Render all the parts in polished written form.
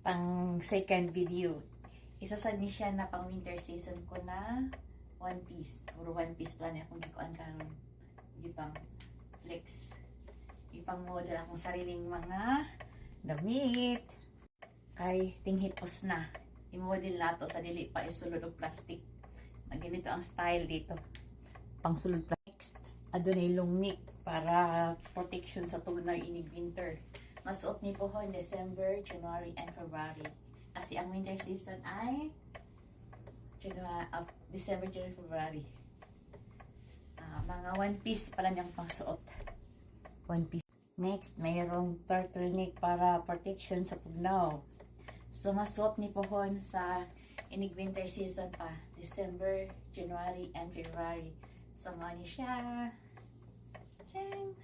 pang second video. Isa sa ni siya na pang winter season ko na one piece. Puro one piece plan akong gikuan karon. Gipang flex. Ipang model akong sariling mga damit. Kay tinghipos na. I-model nato sa dili pa isulod og plastic. Ganito ang style dito. Pang sulod plastic. Next, adunay long neck para protection sa tunay inig winter. Masuot ni po in December, January, and February. Kasi ang winter season ay December, January, February. Mga one piece pala niyang pangsuot. One piece. Next, mayroong turtleneck para protection sa tugnaw. So, masuot ni pohon sa inig winter season pa. December, January, and February. So, money siya. Tang!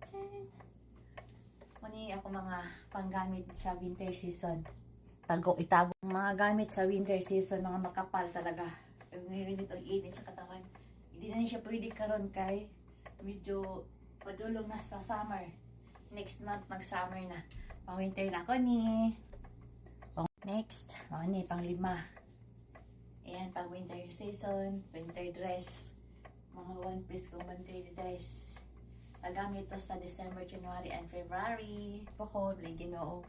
Tang! Muni ako mga panggamit sa winter season. Itago mga gamit sa winter season, mga makapal talaga. Ngayon dito ang init sa katawan. Hindi na siya pwede karon kay medyo padulong na sa summer. Next month mag-summer na. Pang winter na ako ni. Next, ni pang 5. Ayan, pang winter season, winter dress. Mga one piece kong winter dress. Nagamit to sa December, January, and February. Pohon, Ginoo.